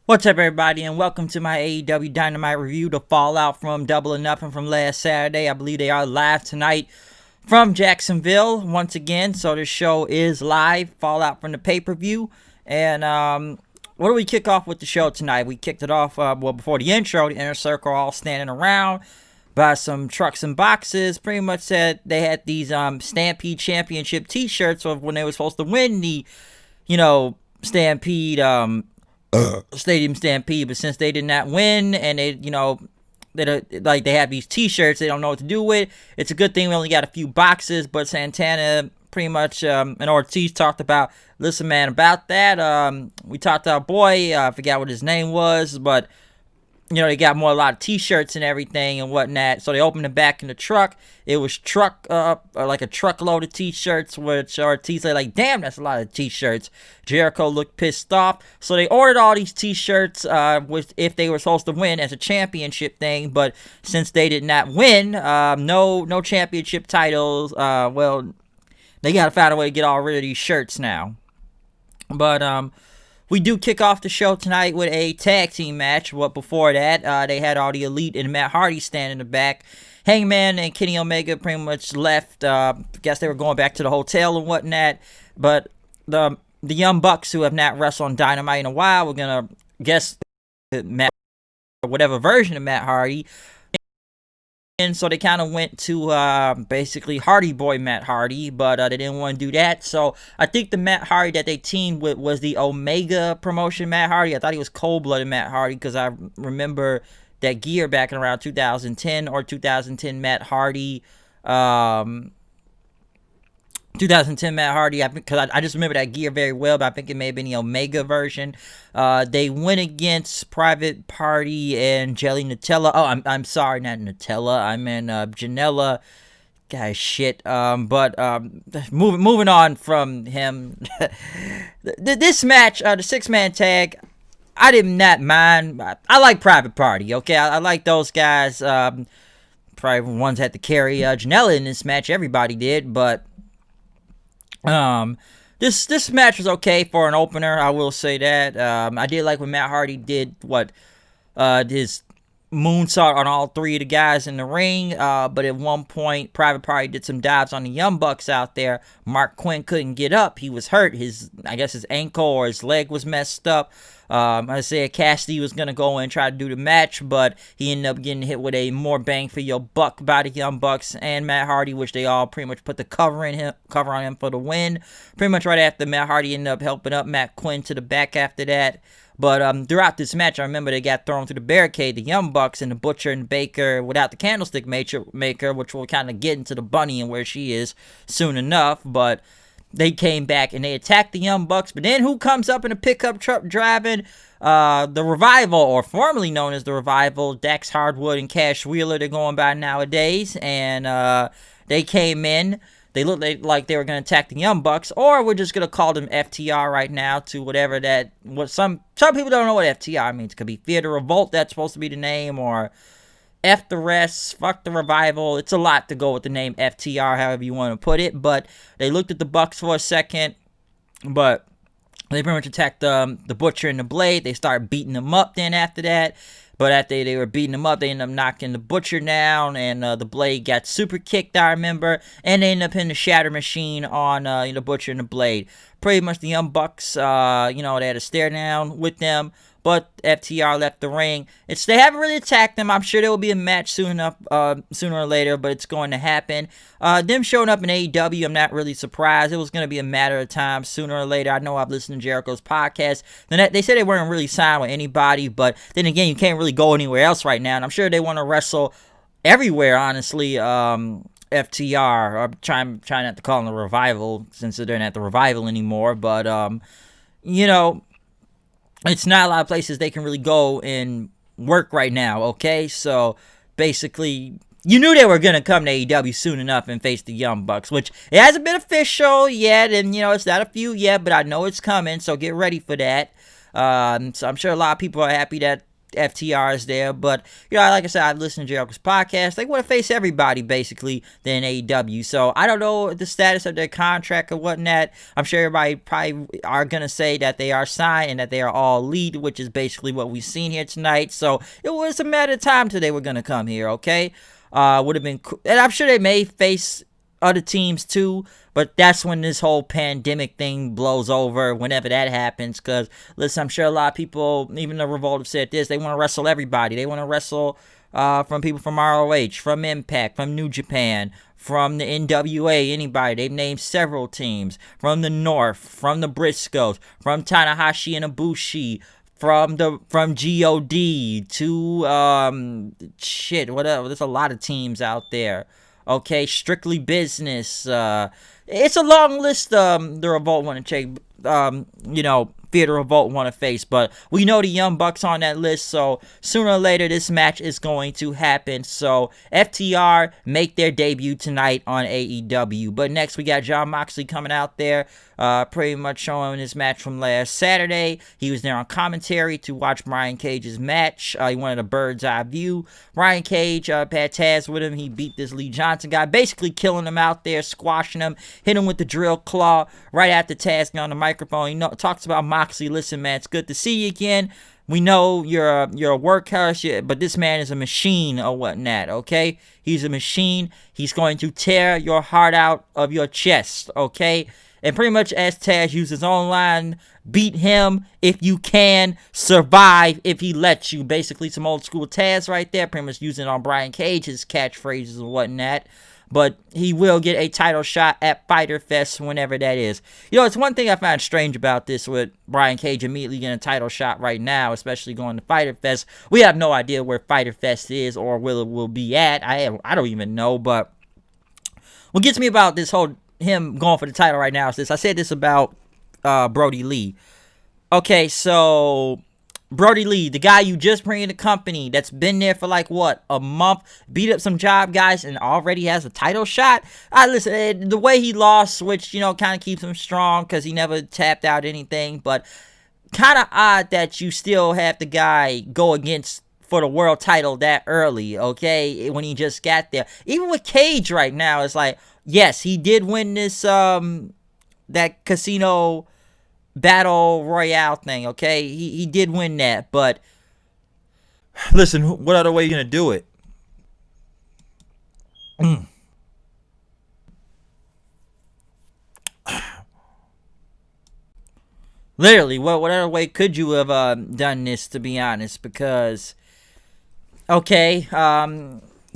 What's up, everybody, and welcome to my AEW Dynamite review, the fallout from Double or Nothing from last Saturday. I believe they are live tonight from Jacksonville once again, so the show is live, fallout from the pay-per-view. And what do we kick off with the show tonight? We kicked it off, before the intro, the Inner Circle all standing around by some trucks and boxes. Pretty much said they had these Stampede Championship t-shirts of when they were supposed to win the, Stampede, Stadium Stampede, but since they did not win and they have these t-shirts they don't know what to do with, it's a good thing we only got a few boxes. But Santana pretty much and Ortiz talked about, listen man, about that, we talked to our boy, I forgot what his name was, but they got a lot of t-shirts and everything and whatnot. So they opened it back in the truck. It was like a truckload of t-shirts, which Ortiz said, like, damn, that's a lot of t-shirts. Jericho looked pissed off. So they ordered all these t-shirts, if they were supposed to win as a championship thing. But since they did not win, no championship titles, they got to find a way to get all rid of these shirts now. But, we do kick off the show tonight with a tag team match. But before that, they had all the Elite and Matt Hardy standing in the back. Hangman and Kenny Omega pretty much left. Guess they were going back to the hotel and whatnot. But the Young Bucks, who have not wrestled on Dynamite in a while, we're going to guess Matt, or whatever version of Matt Hardy. And so they kind of went to basically Hardy Boy Matt Hardy, but they didn't want to do that. So I think the Matt Hardy that they teamed with was the Omega promotion Matt Hardy. I thought he was cold-blooded Matt Hardy because I remember that gear back in around 2010 or 2010 Matt Hardy. 2010 Matt Hardy, because I just remember that gear very well, but I think it may have been the Omega version. They went against Private Party and Jelly Nutella. Oh, I'm sorry, not Nutella. I meant Janela. Guys, shit. But moving on from him, this match, the 6-man tag, I did not mind. I like Private Party. Okay, I like those guys. Probably ones had to carry Janela in this match. Everybody did, but. This match was okay for an opener, I will say that. I did like when Matt Hardy did his moonsault on all three of the guys in the ring, but at one point, Private Party did some dives on the Young Bucks out there. Mark Quinn couldn't get up. He was hurt. I guess his ankle or his leg was messed up. Isaiah Cassidy was going to go in and try to do the match, but he ended up getting hit with a more bang for your buck by the Young Bucks and Matt Hardy, which they all pretty much put the cover on him for the win. Pretty much right after Matt Hardy ended up helping up Matt Quinn to the back after that. But throughout this match, I remember they got thrown through the barricade, the Young Bucks and the Butcher and Baker without the Candlestick Maker, which will kind of get into the Bunny and where she is soon enough. But they came back and they attacked the Young Bucks. But then who comes up in a pickup truck driving? The Revival, or formerly known as the Revival, Dax Hardwood and Cash Wheeler, they're going by nowadays. And they came in. They looked like they were going to attack the Young Bucks, or we're just going to call them FTR right now to whatever that, what some people don't know what FTR means. It could be Fear the Revolt, that's supposed to be the name, or F the rest, fuck the Revival. It's a lot to go with the name FTR, however you want to put it. But they looked at the Bucks for a second, but they pretty much attacked the Butcher and the Blade. They started beating them up then after that. But after they were beating them up, they ended up knocking the Butcher down, and the Blade got super kicked, I remember. And they ended up hitting the Shatter Machine on the Butcher and the Blade. Pretty much the Young Bucks, they had a stare down with them. But FTR left the ring. They haven't really attacked them. I'm sure there will be a match sooner or later, but it's going to happen. Them showing up in AEW, I'm not really surprised. It was going to be a matter of time sooner or later. I know I've listened to Jericho's podcast. They said they weren't really signed with anybody, but then again, you can't really go anywhere else right now. And I'm sure they want to wrestle everywhere, honestly. FTR. I'm trying not to call them the Revival since they're not the Revival anymore. But, it's not a lot of places they can really go and work right now, okay? So, basically, you knew they were going to come to AEW soon enough and face the Young Bucks, which it hasn't been official yet, and, it's not a feud yet, but I know it's coming, so get ready for that. So I'm sure a lot of people are happy that FTR is there. But, like I said, I've listened to Jericho's podcast. They want to face everybody, basically, than AEW. So, I don't know the status of their contract or whatnot. I'm sure everybody probably are going to say that they are signed and that they are all elite, which is basically what we've seen here tonight. So, it was a matter of time till they were going to come here, okay? Would have been cool. And I'm sure they may face other teams too, but that's when this whole pandemic thing blows over, whenever that happens. Because, listen, I'm sure a lot of people, even the Revolt, have said this: they want to wrestle everybody. They want to wrestle from people from ROH, from Impact, from New Japan, from the NWA, anybody. They've named several teams. From the North, from the Briscoes, from Tanahashi and Ibushi, from GOD to whatever. There's a lot of teams out there. Okay, Strictly Business. It's a long list. The Revolt want to check. Theater Revolt want to face, but we know the Young Bucks on that list, so sooner or later this match is going to happen. So FTR make their debut tonight on AEW. But next we got Jon Moxley coming out there, pretty much showing his match from last Saturday. He was there on commentary to watch Brian Cage's match. He wanted a bird's eye view. Brian Cage had Taz with him. He beat this Lee Johnson guy, basically killing him out there, squashing him, hit him with the drill claw right after Taz got on the microphone. He talks about Moxley. Listen, man, it's good to see you again. We know you're a workhorse, but this man is a machine or whatnot, okay? He's a machine. He's going to tear your heart out of your chest, okay? And pretty much as Taz used his own line, beat him if you can, survive if he lets you. Basically, some old school Taz right there, pretty much using it on Brian Cage's catchphrases and whatnot. But he will get a title shot at Fyter Fest whenever that is. It's one thing I find strange about this with Brian Cage immediately getting a title shot right now, especially going to Fyter Fest. We have no idea where Fyter Fest is or where it will be at. I don't even know. But what gets me about this whole him going for the title right now is this. I said this about Brody Lee. Okay, so Brody Lee, the guy you just bring in the company that's been there for a month, beat up some job guys and already has a title shot. Listen, the way he lost, which, kind of keeps him strong because he never tapped out anything, but kind of odd that you still have the guy go against for the world title that early, okay, when he just got there. Even with Cage right now, it's like, yes, he did win this, that casino battle royale thing, okay? He did win that, but listen, what other way are you gonna do it? Literally, what other way could you have done this, to be honest? Because, okay,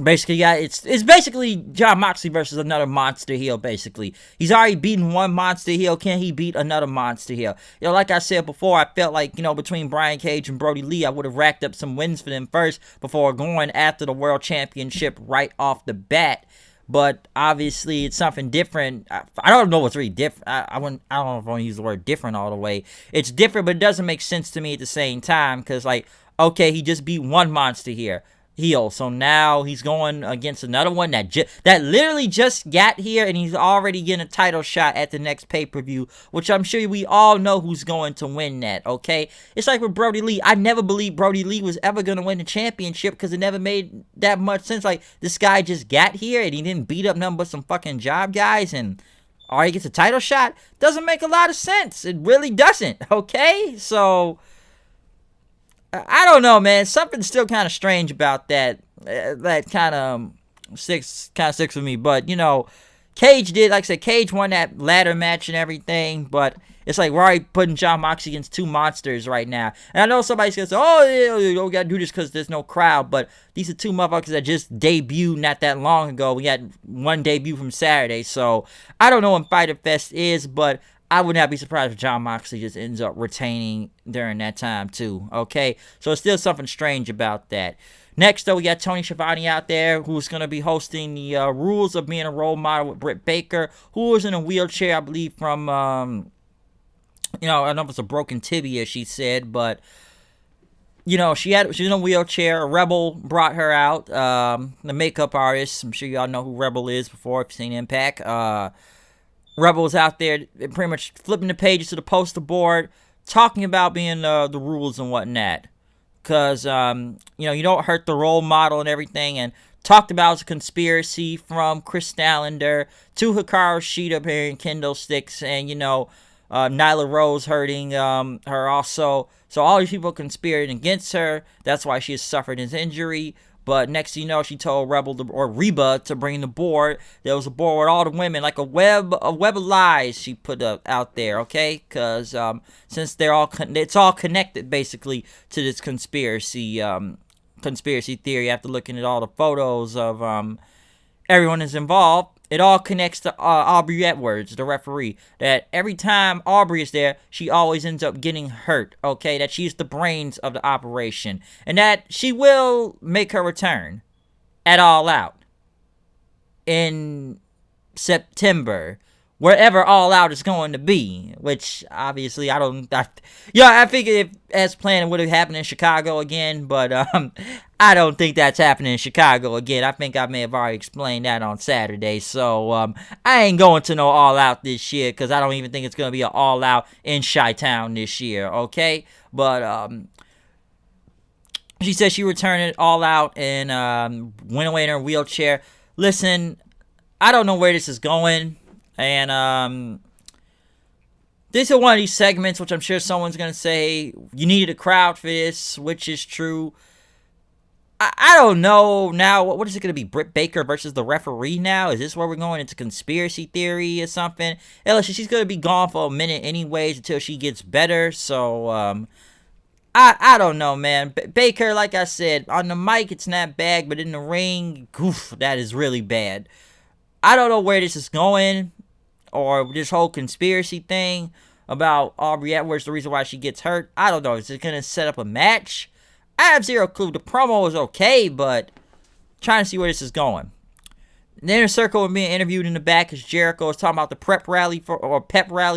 basically, yeah, it's basically Jon Moxley versus another monster heel, basically. He's already beaten one monster heel. Can he beat another monster heel? Like I said before, I felt like, between Brian Cage and Brody Lee, I would have racked up some wins for them first before going after the World Championship right off the bat. But obviously, it's something different. I don't know what's really different. I don't know if I want to use the word different all the way. It's different, but it doesn't make sense to me at the same time. Because, okay, he just beat one monster here. Heel. So now he's going against another one that literally just got here, and he's already getting a title shot at the next pay-per-view, which I'm sure we all know who's going to win that, okay? It's like with Brody Lee. I never believed Brody Lee was ever going to win the championship because it never made that much sense. This guy just got here, and he didn't beat up nothing but some fucking job guys, and already gets a title shot? Doesn't make a lot of sense. It really doesn't, okay? So I don't know, man. Something's still kind of strange about that. That kind of sticks with me. But, Cage did, like I said, Cage won that ladder match and everything. But it's like we're already putting Jon Moxley against two monsters right now. And I know somebody's going to say, oh, we got to do this because there's no crowd. But these are two motherfuckers that just debuted not that long ago. We got one debut from Saturday. So I don't know when Fyter Fest is, but I would not be surprised if Jon Moxley just ends up retaining during that time, too. Okay? So it's still something strange about that. Next, though, we got Tony Schiavone out there, who's going to be hosting the Rules of Being a Role Model with Britt Baker, who was in a wheelchair, I believe, from, I don't know if it's a broken tibia, she said, but, she was in a wheelchair. Rebel brought her out, the makeup artist. I'm sure y'all know who Rebel is before, if you've seen Impact. Rebel was out there pretty much flipping the pages to the poster board, talking about being the rules and whatnot. because you don't hurt the role model and everything, and talked about a conspiracy from Chris Stallinger to Hikaru Shida appearing kendo sticks, and Nyla Rose hurting her also. So all these people conspiring against her. That's why she has suffered this injury. But next thing you know, she told Reba to bring the board. There was a board with all the women, like a web of lies she put out there, okay? Because since it's all connected basically to this conspiracy theory. After looking at all the photos of everyone is involved, it all connects to Aubrey Edwards, the referee. That every time Aubrey is there, she always ends up getting hurt, okay? That she's the brains of the operation. And that she will make her return at All Out in September, wherever All Out is going to be, which obviously I figured as planned it would have happened in Chicago again, but I don't think that's happening in Chicago again. I think I may have already explained that on Saturday, so I ain't going to no All Out this year, because I don't even think it's going to be an All Out in Chi-Town this year, okay? But she said she returned All Out and went away in her wheelchair. Listen, I don't know where this is going. And this is one of these segments which I'm sure someone's going to say, you needed a crowd for this, which is true. I don't know now. What is it going to be? Britt Baker versus the referee now? Is this where we're going into conspiracy theory or something? Hell, she's going to be gone for a minute anyways until she gets better. So, I don't know, man. Baker, like I said, on the mic, it's not bad, but in the ring, oof, that is really bad. I don't know where this is going, or this whole conspiracy thing about Aubrey Edwards, the reason why she gets hurt. I don't know. Is it going to set up a match? I have zero clue. The promo was okay, but trying to see where this is going. The Inner Circle was being interviewed in the back as Jericho was talking about the pep rally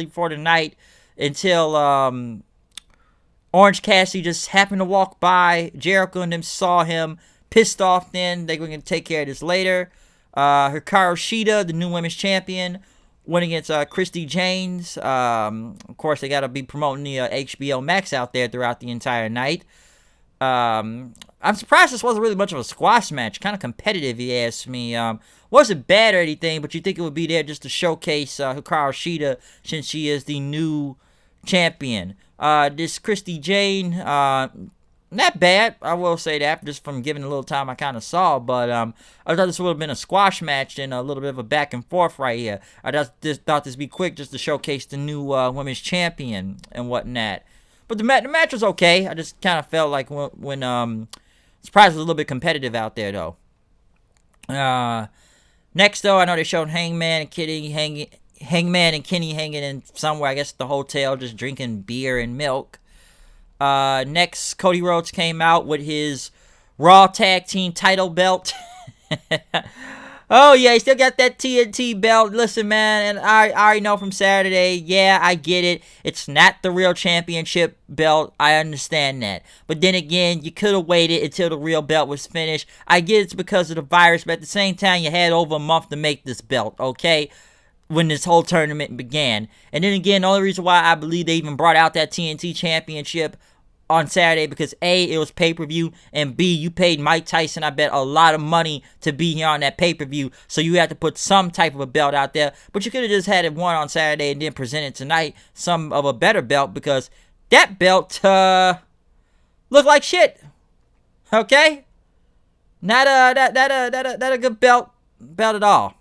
for the night until Orange Cassidy just happened to walk by. Jericho and them saw him, pissed off then. They're going to take care of this later. Hikaru Shida, the new women's champion, went against Christy James. Of course, they got to be promoting the HBO Max out there throughout the entire night. I'm surprised this wasn't really much of a squash match. Kind of competitive, if you ask me. Wasn't bad or anything, but you think it would be there just to showcase Hikaru Shida since she is the new champion. This Christy Jane, not bad, I will say that, just from giving a little time I kind of saw, but I thought this would have been a squash match and a little bit of a back and forth right here. I just thought this would be quick just to showcase the new women's champion and whatnot. But the match was okay. I just kind of felt like when surprised it was a little bit competitive out there, though. Next, though, I know they showed Hangman and Kenny hanging in somewhere, I guess the hotel, just drinking beer and milk. Next, Cody Rhodes came out with his Raw Tag Team title belt. Oh, yeah, he still got that TNT belt. Listen, man, and I already know from Saturday, yeah, I get it. It's not the real championship belt. I understand that. But then again, you could have waited until the real belt was finished. I get it's because of the virus, but at the same time, you had over a month to make this belt, okay? When this whole tournament began. And then again, the only reason why I believe they even brought out that TNT championship on Saturday, because A, it was pay-per-view, and B, you paid Mike Tyson, I bet, a lot of money to be here on that pay-per-view, so you had to put some type of a belt out there. But you could have just had it one on Saturday and then presented tonight some of a better belt, because that belt looked like shit. Okay? Not a good belt at all.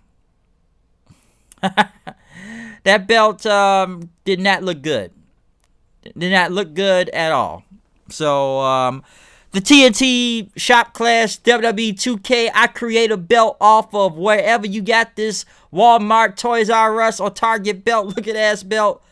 That belt did not look good. Did not look good at all. So, the TNT Shop Class WWE 2K, I create a belt off of wherever you got this Walmart, Toys R Us, or Target belt, looking ass belt,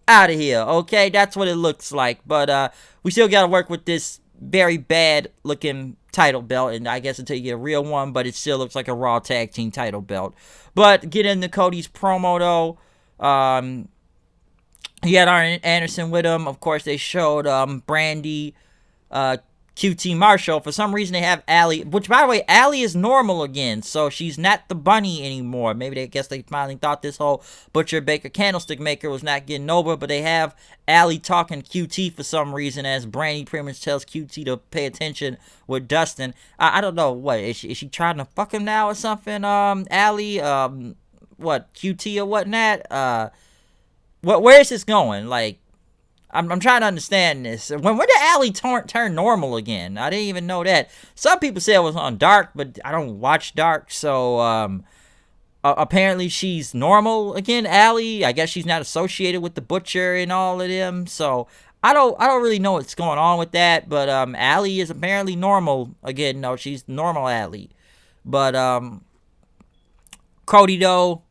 out of here, okay? That's what it looks like. But we still got to work with this very bad looking title belt, and I guess until you get a real one, but it still looks like a Raw Tag Team title belt. But get into Cody's promo, though. He had Arn Anderson with him. Of course, they showed Brandy QT Marshall. For some reason, they have Allie, which, by the way, Allie is normal again, so she's not the bunny anymore. Maybe they finally thought this whole Butcher Baker Candlestick Maker was not getting over, but they have Allie talking QT for some reason, as Brandy pretty much tells QT to pay attention with Dustin. I don't know, what, is she trying to fuck him now or something, Allie? What, QT or whatnot? Where is this going? Like, I'm trying to understand this. When did Allie turn normal again? I didn't even know that. Some people say it was on Dark, but I don't watch Dark, so apparently she's normal again, Allie. I guess she's not associated with the Butcher and all of them, so I don't really know what's going on with that, but Allie is apparently normal again. No, she's normal Allie. But Cody, though,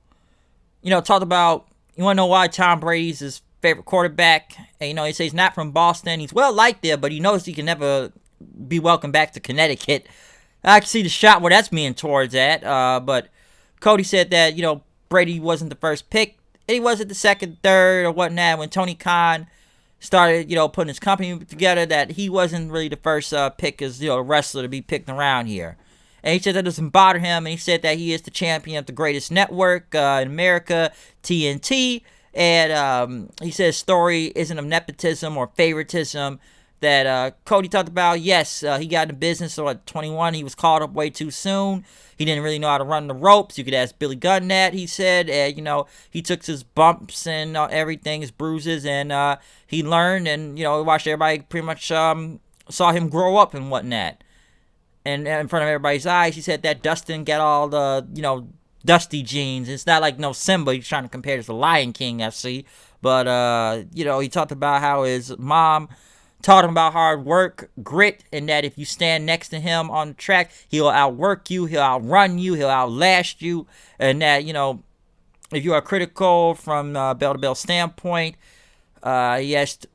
talked about, you want to know why Tom Brady's his favorite quarterback? And, he says he's not from Boston. He's well liked there, but he knows he can never be welcome back to Connecticut. I can see the shot where that's being towards at. But Cody said that, Brady wasn't the first pick. And he wasn't the second, third, or whatnot. When Tony Khan started, putting his company together, that he wasn't really the first pick as, wrestler to be picked around here. And he said that doesn't bother him. And he said that he is the champion of the greatest network in America, TNT. And he said his story isn't of nepotism or favoritism that Cody talked about. Yes, he got in the business, so at 21, he was called up way too soon. He didn't really know how to run the ropes. You could ask Billy Gunn that, he said. And, he took his bumps and everything, his bruises, and he learned, and, he watched everybody pretty much saw him grow up and whatnot. And in front of everybody's eyes, he said that Dustin got all the, Dusty genes. It's not like no Simba he's trying to compare to the Lion King, I see. But, he talked about how his mom taught him about hard work, grit, and that if you stand next to him on the track, he'll outwork you, he'll outrun you, he'll outlast you. And that, if you are critical from bell-to-bell standpoint, he has to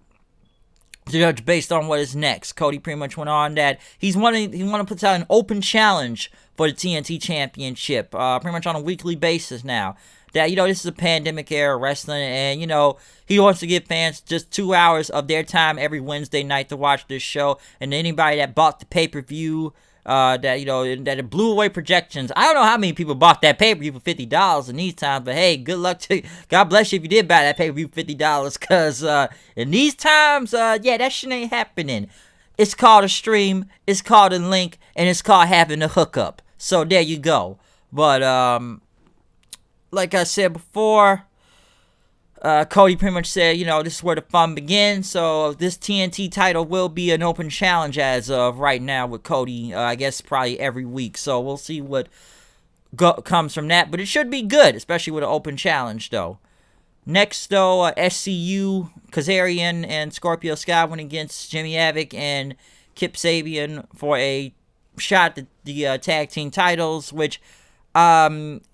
judge based on what is next. Cody pretty much went on that he want to put out an open challenge for the TNT Championship, pretty much on a weekly basis now. That, this is a pandemic era wrestling, and, he wants to give fans just 2 hours of their time every Wednesday night to watch this show. And anybody that bought the pay-per-view, that it blew away projections. I don't know how many people bought that pay-per-view for $50 in these times, but hey, good luck to God bless you if you did buy that pay-per-view for $50, because in these times, that shit ain't happening. It's called a stream, it's called a link, and it's called having a hookup. So there you go. But like I said before, Cody pretty much said, this is where the fun begins. So this TNT title will be an open challenge as of right now with Cody. I guess probably every week. So we'll see what comes from that. But it should be good, especially with an open challenge, though. Next, though, SCU, Kazarian, and Scorpio Sky went against Jimmy Havoc and Kip Sabian for a shot at the tag team titles, which...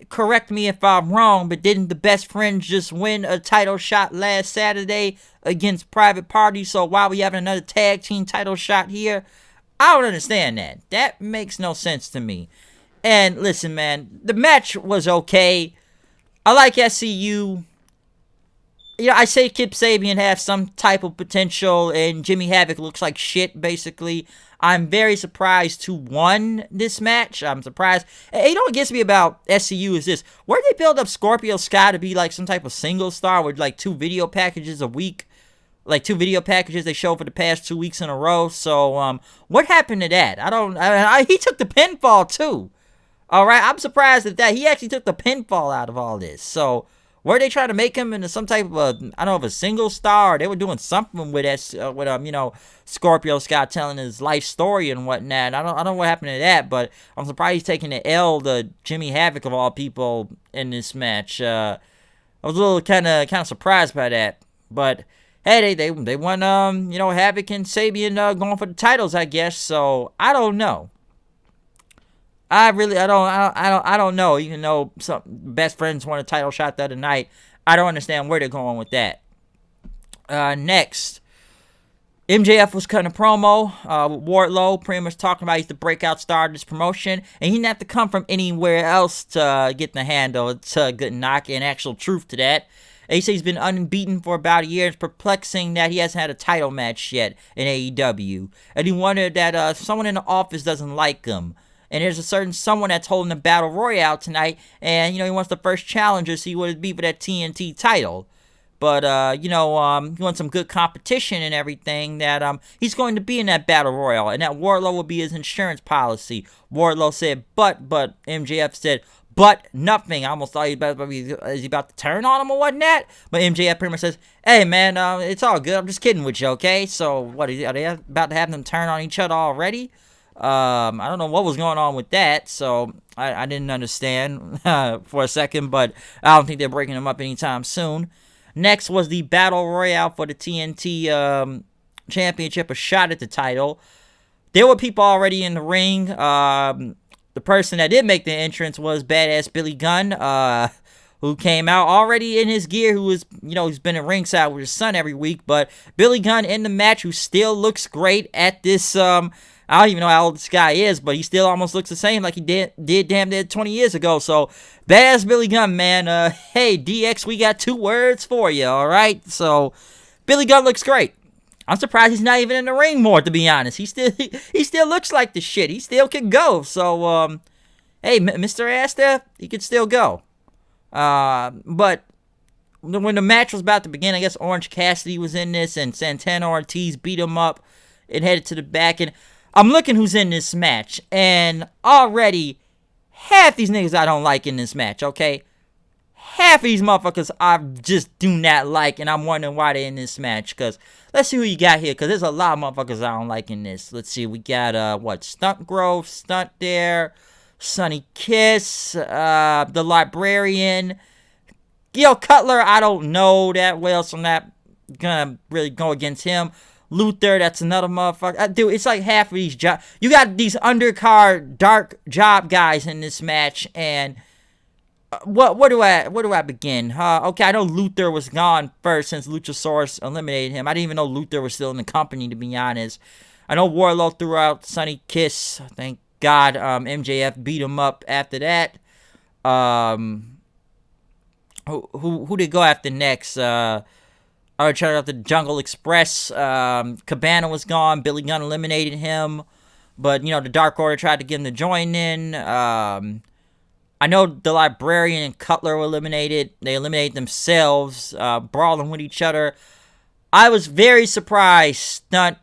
correct me if I'm wrong, but didn't the Best Friends just win a title shot last Saturday against Private Party? So why are we having another tag team title shot here? I don't understand that. That makes no sense to me. And listen, man, the match was okay. I like SCU. I say Kip Sabian has some type of potential, and Jimmy Havoc looks like shit, basically. I'm very surprised who won this match. I'm surprised. And what gets me about SCU is this. Where did they build up Scorpio Sky to be like some type of single star with like 2 video packages a week? Like 2 video packages they show for the past 2 weeks in a row. So, what happened to that? He took the pinfall too. Alright, I'm surprised at that. He actually took the pinfall out of all this. So, were they trying to make him into some type of a single star? Or they were doing something with Scorpio Sky telling his life story and whatnot. I don't know what happened to that, but I'm surprised he's taking the L to Jimmy Havoc of all people in this match. I was a little kind of surprised by that, but hey, they won Havoc and Sabian going for the titles, I guess. So I don't know. I don't know. Even though some Best Friends won a title shot the other night, I don't understand where they're going with that. Next, MJF was cutting a promo with Wardlow, pretty much talking about he's the breakout star of this promotion, and he didn't have to come from anywhere else to get the handle. It's a good knock and actual truth to that. AC's been unbeaten for about a year. It's perplexing that he hasn't had a title match yet in AEW. And he wondered that someone in the office doesn't like him. And there's a certain someone that's holding the Battle Royale tonight. And, he wants the first challenger to see what it'd be for that TNT title. But, he wants some good competition and everything, that he's going to be in that Battle Royal. And that Wardlow will be his insurance policy. Wardlow said, but MJF said, but nothing. I almost thought is he about to turn on him or whatnot? But MJF pretty much says, hey, man, it's all good. I'm just kidding with you, okay? So, what, are they about to have them turn on each other already? I don't know what was going on with that, so I didn't understand for a second, but I don't think they're breaking them up anytime soon. Next was the Battle Royale for the TNT Championship, a shot at the title. There were people already in the ring. The person that did make the entrance was Badass Billy Gunn, who came out already in his gear, who was, he's been in ringside with his son every week, but Billy Gunn in the match, who still looks great at this, I don't even know how old this guy is, but he still almost looks the same like he did damn near 20 years ago. So, Badass Billy Gunn, man. Hey, DX, we got 2 words for you, all right? So, Billy Gunn looks great. I'm surprised he's not even in the ring more, to be honest. He still looks like the shit. He still can go. So, hey, Mr. Aster, he could still go. But when the match was about to begin, I guess Orange Cassidy was in this, and Santana Ortiz beat him up and headed to the back, and I'm looking who's in this match, and already half these niggas I don't like in this match, okay? Half of these motherfuckers I just do not like, and I'm wondering why they're in this match, because let's see who you got here, because there's a lot of motherfuckers I don't like in this. Let's see, we got, Stunt Grove, Stunt there, Sonny Kiss, the Librarian, Cutler, I don't know that well, so I'm not gonna really go against him. Luther, that's another motherfucker. Dude, it's like half of these jobs. You got these undercard, dark job guys in this match, and where do I begin? Okay, I know Luther was gone first since Luchasaurus eliminated him. I didn't even know Luther was still in the company, to be honest. I know Wardlow threw out Sonny Kiss. Thank God. MJF beat him up after that. Who did go after next? I tried out the Jungle Express. Cabana was gone. Billy Gunn eliminated him. But, the Dark Order tried to get him to join in. I know the Librarian and Cutler were eliminated. They eliminated themselves, brawling with each other. I was very surprised Stunt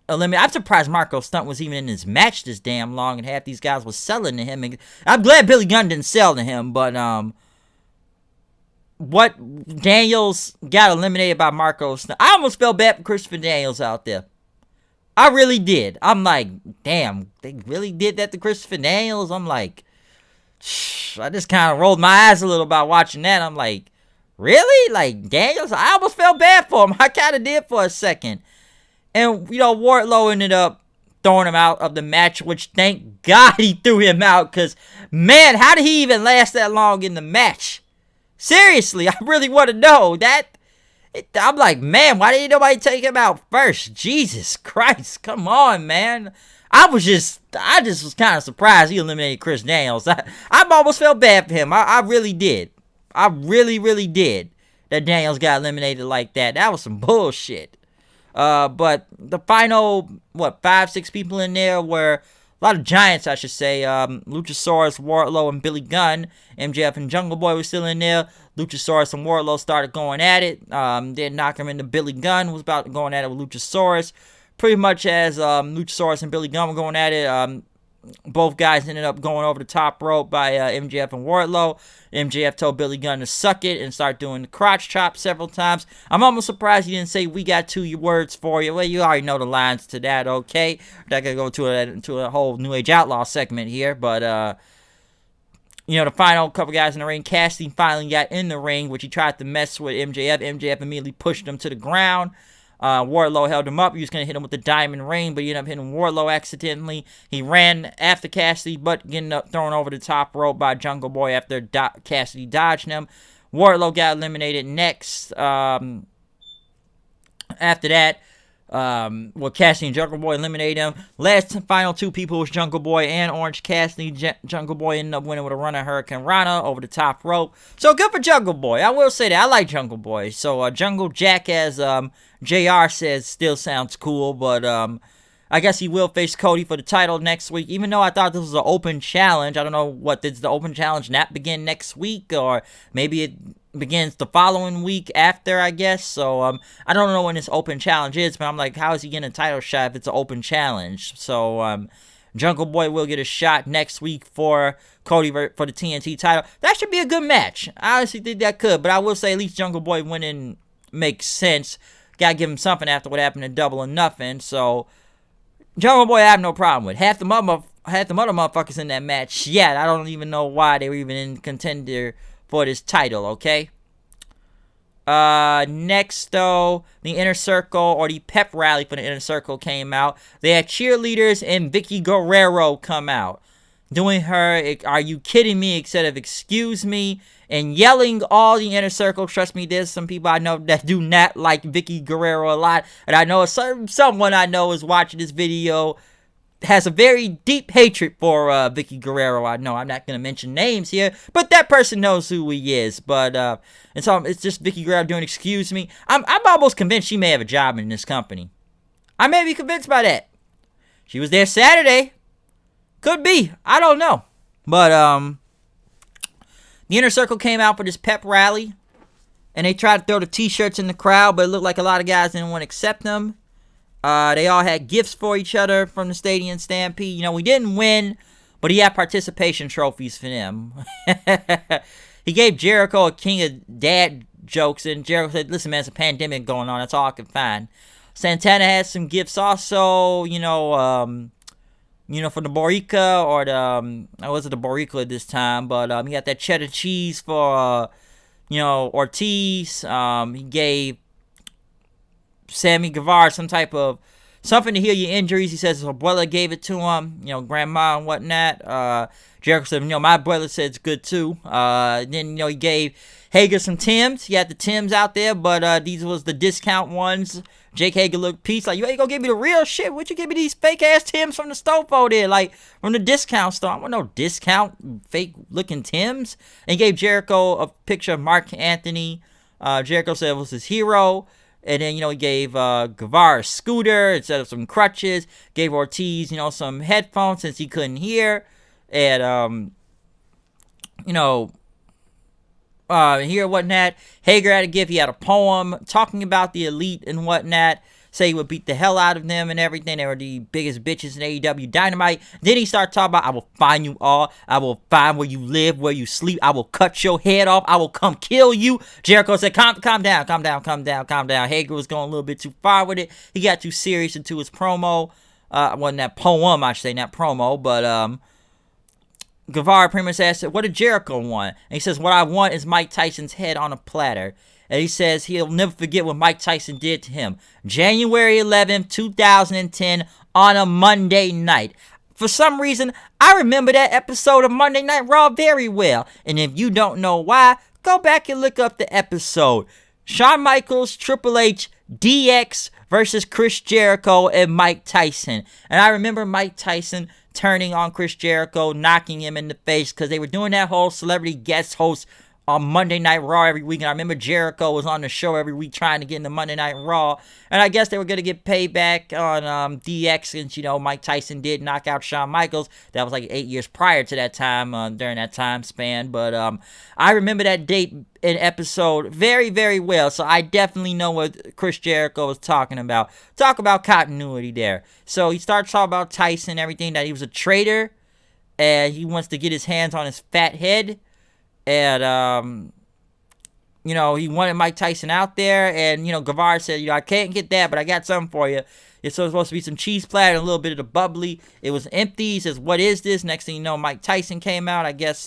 eliminated. I'm surprised Marco Stunt was even in this match this damn long, and half these guys was selling to him. And I'm glad Billy Gunn didn't sell to him, but, Daniels got eliminated by Marco Stunt. I almost felt bad for Christopher Daniels out there. I really did. I'm like, damn, they really did that to Christopher Daniels? I'm like, I just kind of rolled my eyes a little by watching that. I'm like, really? Like, Daniels? I almost felt bad for him. I kind of did for a second. And, Wardlow ended up throwing him out of the match, which thank God he threw him out, because, man, how did he even last that long in the match? Seriously, I really want to know that. I'm like, man, why didn't nobody take him out first? Jesus Christ, come on, man. I just was kind of surprised he eliminated Chris Daniels. I almost felt bad for him. I really did. I really, really did. That Daniels got eliminated like that. That was some bullshit. But the final, 5-6 people in there were a lot of giants, I should say. Luchasaurus, Wardlow, and Billy Gunn. MJF and Jungle Boy were still in there. Luchasaurus and Wardlow started going at it. Then knock him into Billy Gunn, was about going at it with Luchasaurus. Pretty much as Luchasaurus and Billy Gunn were going at it, both guys ended up going over the top rope by MJF and Wardlow. MJF told Billy Gunn to suck it and start doing the crotch chop several times. I'm almost surprised he didn't say, we got 2 words for you. Well, you already know the lines to that, okay? Not going to go to a whole New Age Outlaw segment here, but, the final couple guys in the ring, Cassidy finally got in the ring, which he tried to mess with MJF. MJF immediately pushed him to the ground. Wardlow held him up. He was going to hit him with the diamond ring, but he ended up hitting Wardlow accidentally. He ran after Cassidy, but getting up thrown over the top rope by Jungle Boy after Cassidy dodged him. Wardlow got eliminated next. After that, Well, Cassidy and Jungle Boy eliminated him. Last final two people was Jungle Boy and Orange Cassidy. Jungle Boy ended up winning with a run of Hurricane Rana over the top rope. So good for Jungle Boy. I will say that. I like Jungle Boy. So Jungle Jack, as JR says, still sounds cool. But I guess he will face Cody for the title next week. Even though I thought this was an open challenge. I don't know what, did the open challenge not begin next week? Or maybe it begins the following week after, I guess. So I don't know when this open challenge is, but I'm like, how is he getting a title shot if it's an open challenge? So Jungle Boy will get a shot next week for Cody for the TNT title. That should be a good match. I honestly think that could, but I will say at least Jungle Boy winning makes sense. Gotta give him something after what happened in Double or Nothing. So Jungle Boy I have no problem with. Half the other motherfuckers in that match, yeah, I don't even know why they were even in contender for this title, okay? Next, though, the Inner Circle, or the pep rally for the Inner Circle came out. They had cheerleaders and Vicky Guerrero come out, doing her, "Are you kidding me?" instead of "excuse me," and yelling all the Inner Circle. Trust me, there's some people I know that do not like Vicky Guerrero a lot, and I know someone I know is watching this video has a very deep hatred for Vicky Guerrero. I know I'm not going to mention names here, but that person knows who he is. But and so it's just Vicky Guerrero doing "excuse me." I'm almost convinced she may have a job in this company. I may be convinced by that. She was there Saturday. Could be. I don't know. But the Inner Circle came out for this pep rally, and they tried to throw the t-shirts in the crowd, but it looked like a lot of guys didn't want to accept them. They all had gifts for each other from the Stadium Stampede. You know, we didn't win, but he had participation trophies for them. He gave Jericho a king of dad jokes, and Jericho said, "Listen, man, it's a pandemic going on. That's all I can find." Santana had some gifts also, for the Borica, or the, I wasn't the Borica this time, but he got that cheddar cheese for, Ortiz. He gave Sammy Guevara some type of something to heal your injuries. He says his abuela gave it to him, grandma and whatnot. Jericho said, my abuela said it's good too. Then, he gave Hager some Timbs. He had the Timbs out there, but these was the discount ones. Jake Hager looked pissed, like, you ain't gonna give me the real shit. What you give me these fake ass Timbs from the store for there? Like, from the discount store. I want no discount fake looking Timbs. And he gave Jericho a picture of Mark Anthony. Jericho said it was his hero. And then, he gave Guevara a scooter instead of some crutches. Gave Ortiz, some headphones since he couldn't hear. And, here whatnot. Hager had a gift. He had a poem talking about the Elite and whatnot. Say he would beat the hell out of them and everything. They were the biggest bitches in AEW Dynamite. Then he started talking about, "I will find you all. I will find where you live, where you sleep. I will cut your head off. I will come kill you." Jericho said, calm down. Hager was going a little bit too far with it. He got too serious into his promo. Wasn't that poem, I should say, not promo. But Guevara pretty much asked, "What did Jericho want?" And he says, "What I want is Mike Tyson's head on a platter." And he says he'll never forget what Mike Tyson did to him. January 11th, 2010, on a Monday night. For some reason, I remember that episode of Monday Night Raw very well. And if you don't know why, go back and look up the episode. Shawn Michaels, Triple H, DX versus Chris Jericho and Mike Tyson. And I remember Mike Tyson turning on Chris Jericho, knocking him in the face, because they were doing that whole celebrity guest host on Monday Night Raw every week. And I remember Jericho was on the show every week trying to get into Monday Night Raw. And I guess they were going to get payback on DX since, Mike Tyson did knock out Shawn Michaels. That was like 8 years prior to that time, during that time span. But I remember that date and episode very, very well. So I definitely know what Chris Jericho was talking about. Talk about continuity there. So he starts talking about Tyson, everything, that he was a traitor. And he wants to get his hands on his fat head. And, he wanted Mike Tyson out there. And, Guevara said, I can't get that, but I got something for you. It's supposed to be some cheese platter and a little bit of the bubbly. It was empty. He says, "What is this?" Next thing you know, Mike Tyson came out. I guess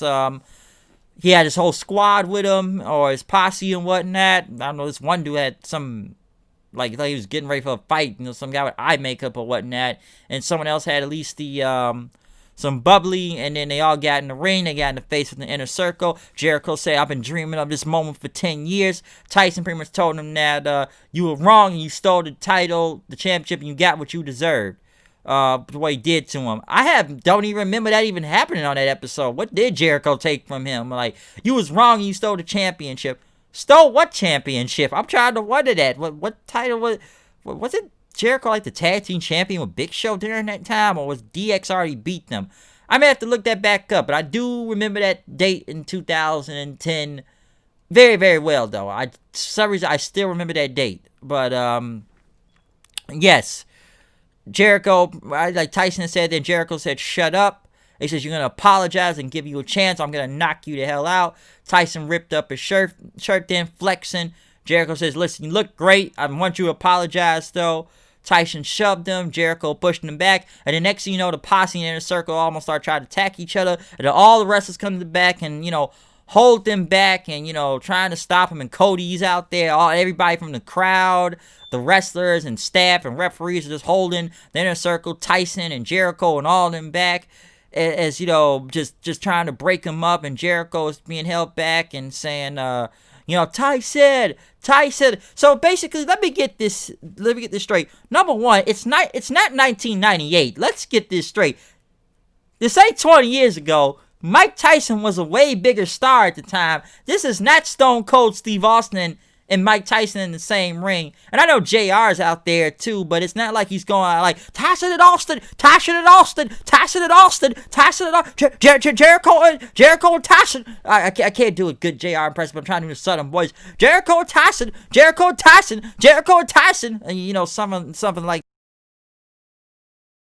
he had his whole squad with him, or his posse and whatnot. I don't know, this one dude had some, like he was getting ready for a fight. Some guy with eye makeup or whatnot. And someone else had at least the some bubbly, and then they all got in the ring. They got in the face with the Inner Circle. Jericho said, I've been dreaming of this moment for 10 years. Tyson pretty much told him that you were wrong and you stole the title, the championship, and you got what you deserved. The way he did to him. Don't even remember that even happening on that episode. What did Jericho take from him? Like, you was wrong and you stole the championship. Stole what championship? I'm trying to wonder that. What title was it? Jericho like the tag team champion with Big Show during that time, or was DX already beat them? I may have to look that back up, but I do remember that date in 2010 very, very well, though. For some reason, I still remember that date. But, yes. Jericho, like Tyson said, then Jericho said, shut up. He says, you're going to apologize and give you a chance. I'm going to knock you the hell out. Tyson ripped up his shirt then, flexing. Jericho says, listen, you look great. I want you to apologize, though. Tyson shoved him. Jericho pushed him back. And the next thing you know, the posse in the Inner Circle almost start trying to attack each other. And then all the wrestlers come to the back and, hold them back and, trying to stop him. And Cody's out there. Everybody from the crowd, the wrestlers and staff and referees are just holding the Inner Circle, Tyson and Jericho and all of them back. As, just trying to break him up. And Jericho is being held back and saying, Tyson. So basically, let me get this straight. Number one, it's not 1998. Let's get this straight. This ain't 20 years ago. Mike Tyson was a way bigger star at the time. This is not Stone Cold Steve Austin and Mike Tyson in the same ring. And I know JR's out there too, but it's not like he's going out like Tyson and Austin, Jericho and Tyson. I can't do a good JR impression, but I'm trying to do a Southern voice. Jericho and Tyson. And something like.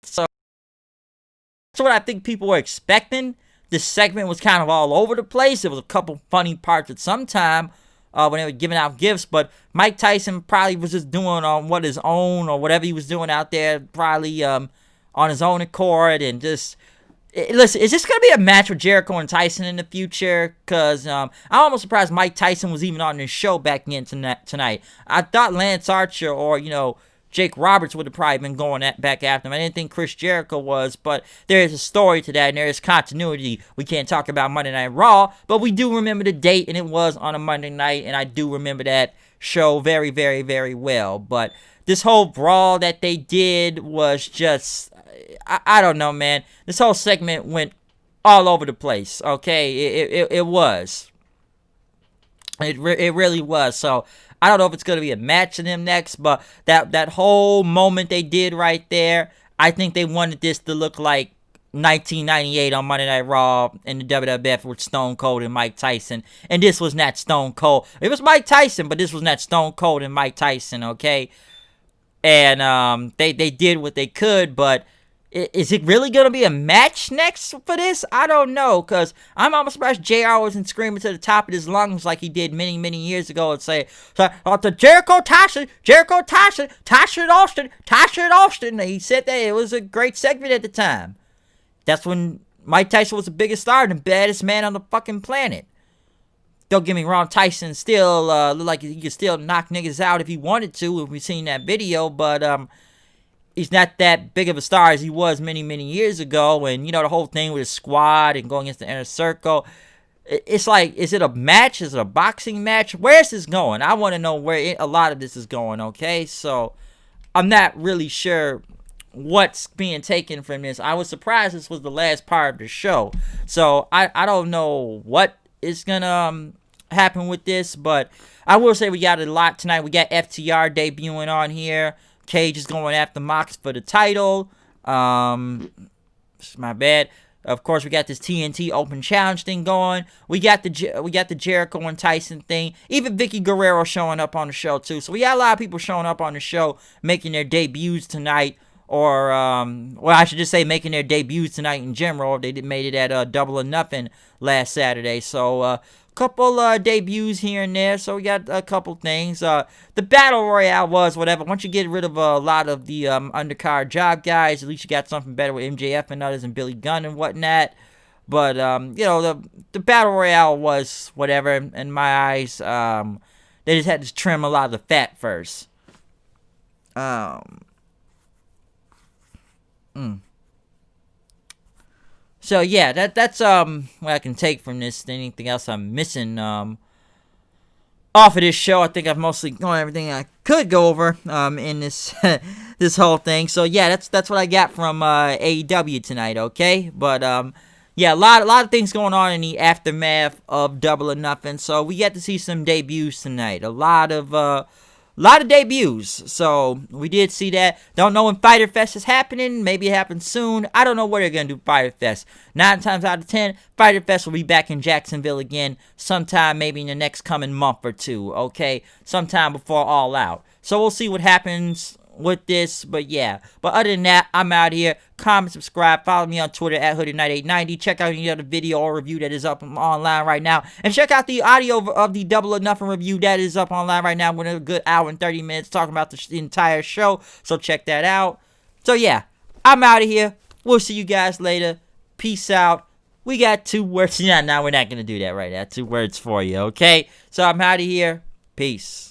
So that's what I think people were expecting. This segment was kind of all over the place. There was a couple funny parts at some time. When they were giving out gifts, but Mike Tyson probably was just doing his own or whatever he was doing out there, probably on his own accord, and just listen. Is this gonna be a match with Jericho and Tyson in the future? Cause I'm almost surprised Mike Tyson was even on this show back in tonight. I thought Lance Archer or Jake Roberts would have probably been going back after him. I didn't think Chris Jericho was, but there is a story to that, and there is continuity. We can't talk about Monday Night Raw, but we do remember the date, and it was on a Monday night, and I do remember that show very, very, very well. But this whole brawl that they did was just, I don't know, man. This whole segment went all over the place, okay? It was. It really was, so I don't know if it's going to be a match of them next, but that whole moment they did right there, I think they wanted this to look like 1998 on Monday Night Raw in the WWF with Stone Cold and Mike Tyson. And this was not Stone Cold. It was Mike Tyson, but this was not Stone Cold and Mike Tyson, okay? And they did what they could, but is it really going to be a match next for this? I don't know, because I'm almost surprised JR wasn't screaming to the top of his lungs like he did many, many years ago and say, to Jericho Tyson, Tyson Austin. He said that it was a great segment at the time. That's when Mike Tyson was the biggest star and the baddest man on the fucking planet. Don't get me wrong, Tyson still looked like he could still knock niggas out if he wanted to, if we've seen that video, but he's not that big of a star as he was many, many years ago. And, the whole thing with his squad and going against the Inner Circle. It's like, is it a match? Is it a boxing match? Where's this going? I want to know where a lot of this is going, okay? So, I'm not really sure what's being taken from this. I was surprised this was the last part of the show. So, I don't know what is going to happen with this. But I will say we got a lot tonight. We got FTR debuting on here. Cage is going after Mox for the title. My bad. Of course, we got this TNT Open Challenge thing going. We got the Jericho and Tyson thing. Even Vicky Guerrero showing up on the show too. So we got a lot of people showing up on the show, making their debuts tonight, or I should just say making their debuts tonight in general. They made it at Double or Nothing last Saturday. So couple debuts here and there, so we got a couple things. The Battle Royale was whatever. Once you get rid of a lot of the undercard job guys, at least you got something better with MJF and others and Billy Gunn and whatnot. But, the Battle Royale was whatever in my eyes. They just had to trim a lot of the fat first. So yeah, that's what I can take from this. Anything else I'm missing off of this show? I think I've mostly gone everything I could go over in this this whole thing. So yeah, that's what I got from AEW tonight. Okay, but yeah, a lot of things going on in the aftermath of Double or Nothing. So we get to see some debuts tonight. A lot of debuts. So we did see that. Don't know when Fyter Fest is happening. Maybe it happens soon. I don't know what they're going to do Fyter Fest. 9 times out of 10, Fyter Fest will be back in Jacksonville again sometime maybe in the next coming month or two. Okay? Sometime before All Out. So we'll see what happens with this. But yeah. But other than that, I'm out here. Comment, subscribe, follow me on Twitter at HoodedKnight890. Check out any other video or review that is up online right now. And check out the audio of the Double or Nothing review that is up online right now with a good hour and 30 minutes talking about the entire show. So check that out. So yeah, I'm out of here. We'll see you guys later. Peace out. We got 2 words. Now we're not going to do that right now. 2 words for you, okay? So I'm out of here. Peace.